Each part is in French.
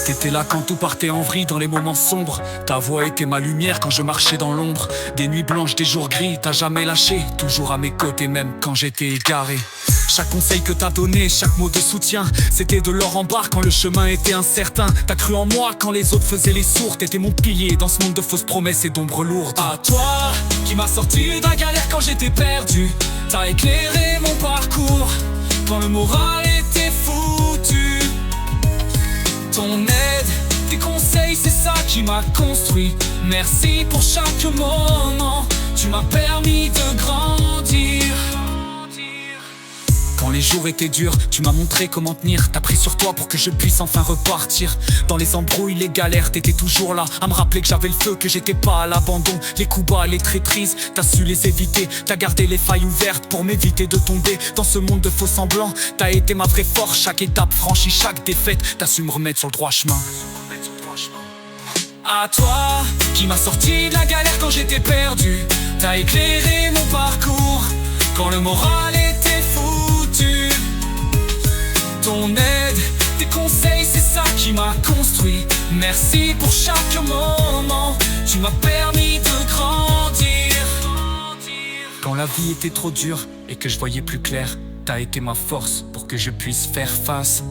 T'étais là quand tout partait en vrille dans les moments sombres. Ta voix était ma lumière quand je marchais dans l'ombre. Des nuits blanches, des jours gris, t'as jamais lâché. Toujours à mes côtés même quand j'étais égaré. Chaque conseil que t'as donné, chaque mot de soutien, c'était de l'or en barre quand le chemin était incertain. T'as cru en moi quand les autres faisaient les sourds. T'étais mon pilier dans ce monde de fausses promesses et d'ombres lourdes. À toi, qui m'as sorti de la galère quand j'étais perdu. T'as éclairé mon parcours quand le moral était foutu. Ton aide, tes conseils, c'est ça qui m'a construit. Merci pour chaque moment, tu m'as permis de grandir. Quand les jours étaient durs, tu m'as montré comment tenir. T'as pris sur toi pour que je puisse enfin repartir. Dans les embrouilles, les galères, t'étais toujours là à me rappeler que j'avais le feu, que j'étais pas à l'abandon. Les coups bas, les traîtrises, t'as su les éviter. T'as gardé les failles ouvertes pour m'éviter de tomber dans ce monde de faux semblants. T'as été ma vraie force, chaque étape franchie, chaque défaite. T'as su me remettre sur le droit chemin. À toi, qui m'as sorti de la galère quand j'étais perdu. T'as éclairé mon parcours quand le moral était foutu. Ton aide, tes conseils, c'est ça qui m'a construit. Merci pour chaque moment, tu m'as permis de grandir. Quand la vie était trop dure et que je voyais plus clair, t'as été ma force pour que je puisse faire face.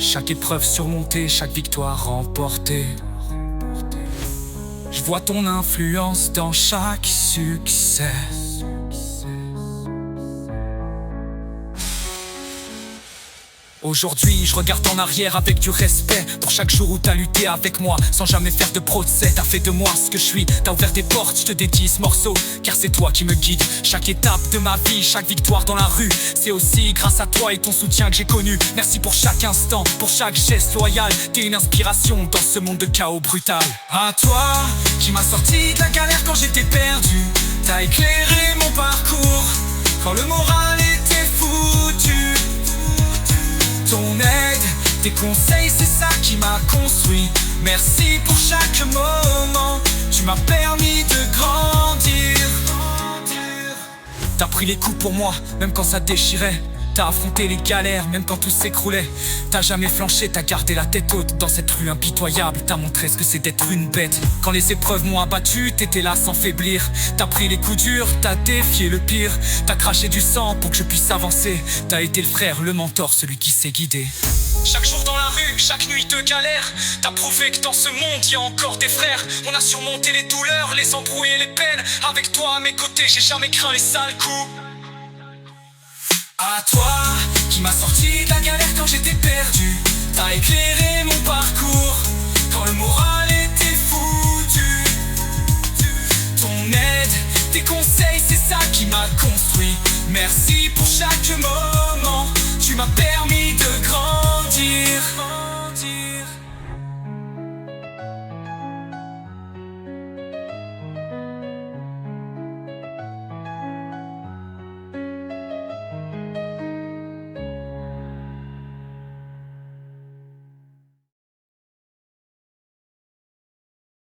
Chaque épreuve surmontée, chaque victoire remportée. Je vois ton influence dans chaque succès. Aujourd'hui, je regarde en arrière avec du respect pour chaque jour où t'as lutté avec moi sans jamais faire de procès. T'as fait de moi ce que je suis, t'as ouvert des portes, je te dédie ce morceau car c'est toi qui me guide. Chaque étape de ma vie, chaque victoire dans la rue, c'est aussi grâce à toi et ton soutien que j'ai connu. Merci pour chaque instant, pour chaque geste loyal. T'es une inspiration dans ce monde de chaos brutal. À toi, qui m'as sorti de la galère quand j'étais perdu. T'as éclairé mon parcours quand le moral était foutu. Ton aide, tes conseils, c'est ça qui m'a construit. Merci pour chaque moment, tu m'as permis de grandir. T'as pris les coups pour moi, même quand ça déchirait. T'as affronté les galères, même quand tout s'écroulait. T'as jamais flanché, t'as gardé la tête haute dans cette rue impitoyable. T'as montré ce que c'est d'être une bête. Quand les épreuves m'ont abattu, t'étais là sans faiblir. T'as pris les coups durs, t'as défié le pire. T'as craché du sang pour que je puisse avancer. T'as été le frère, le mentor, celui qui s'est guidé. Chaque jour dans la rue, chaque nuit de galère, t'as prouvé que dans ce monde y a encore des frères. On a surmonté les douleurs, les embrouilles et les peines. Avec toi à mes côtés, j'ai jamais craint les sales coups. À toi, qui m'as sorti de la galère quand j'étais perdu. T'as éclairé mon parcours quand le moral était foutu. Ton aide, tes conseils, c'est ça qui m'a construit. Merci pour chaque moment, tu m'as permis de grandir.